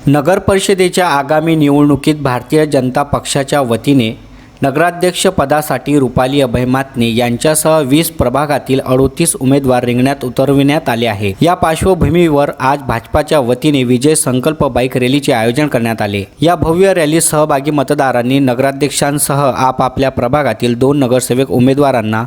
नगर परिषदेच्या आगामी निवडणुकीत भारतीय जनता पक्षाच्या वतीने नगराध्यक्ष पदासाठी रुपाली अभय मातने यांच्यासह 20 प्रभागातील 38 उमेदवार रिंगणात उतरविण्यात आले आहे। या पार्श्वभूमीवर आज भाजपाच्या वतीने विजय संकल्प बाईक रॅलीचे आयोजन करण्यात आले। या भव्य रॅलीत सहभागी मतदारांनी नगराध्यक्षांसह आपापल्या प्रभागातील 2 नगरसेवक उमेदवारांना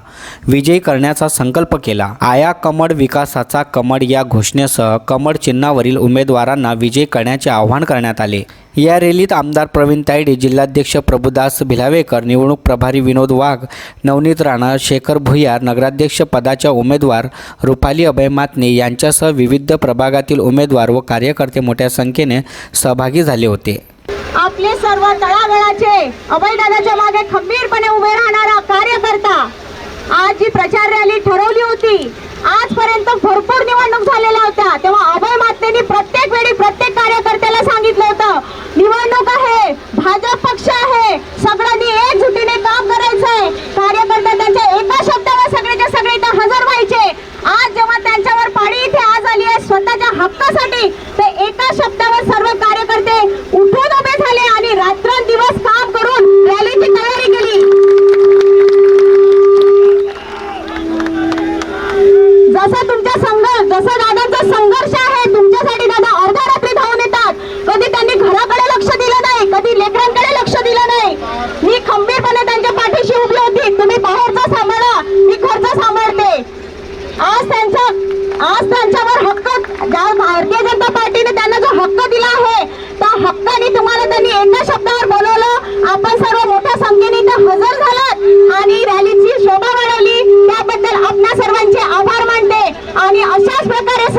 विजयी करण्याचा संकल्प केला। आया कमळ विकासाचा कमळ या घोषणेसह कमळ चिन्हावरील उमेदवारांना विजयी करण्याचे आवाहन करण्यात आले। या रॅलीत आमदार प्रवीण तायडे, जिल्हाध्यक्ष प्रभुदास भिलावेकर, निवडणूक प्रभारी विनोद वाघ, नवनीत राणा, शेखर भुयार, नगराध्यक्ष पदाच्या उमेदवार रुपाली अभय मातने यांच्यासह विविध प्रभागातील उमेदवार व कार्यकर्ते मोठ्या संख्येने सहभागी झाले होते। आपले सर्व तळागाळाचे अभयदादाच्या मागे खंबीरपणे उभे राहणारा कार्यकर्ता आज जी प्रचार रॅली ठरवली होती, आजपर्यंत भरपूर निवडणूक झालेल्या होत्या, तेव्हा अभय मातनेंनी प्रत्येक वेळी प्रत्येक कार्यकर्त्याला सांगितलं होतं, निवडणूक आहे, भाजप पक्ष आहे, सगळ्यांनी एकजुटीने काम करायचंय। कार्यकर्ते त्यांच्या एका शब्दावर सगळेच्या सगळे इथं हजर व्हायचे। आज जेव्हा त्यांच्यावर पाळी इथे आज आली आहे स्वतःच्या हक्कासाठी, ते एका शब्दावर सर्व कार्यकर्ते उठून उभे झाले आणि रात्रंदिवस काम करून रॅलीची तयारी केली। जसं दादांचा संघर्ष आहे, तुमच्यासाठी दादा अर्ध्या रात्री धावून येतात। कधी त्यांनी घराकडे लक्ष दिलं नाही, कधी लेकरांकडे लक्ष दिलं नाही। मी खंबीरपणे त्यांच्या पाठीशी उभी होती, तुम्ही बाहेरचा सांभाळा, मी घरचा सांभाळते। आज त्यांच्यावर हक्क, ज्या भारतीय जनता पार्टीने त्यांना जो हक्क दिला आहे, त्या हक्काने तुम्हाला त्यांनी एका शब्दावर बोलवलं। आपण सर्व मोठ्या संख्येने इथं हजर झालात आणि रॅलीची शोभा वाढवली, त्याबद्दल आपणा सर्वांचे आभार मानते। आणि अशाच प्रकारे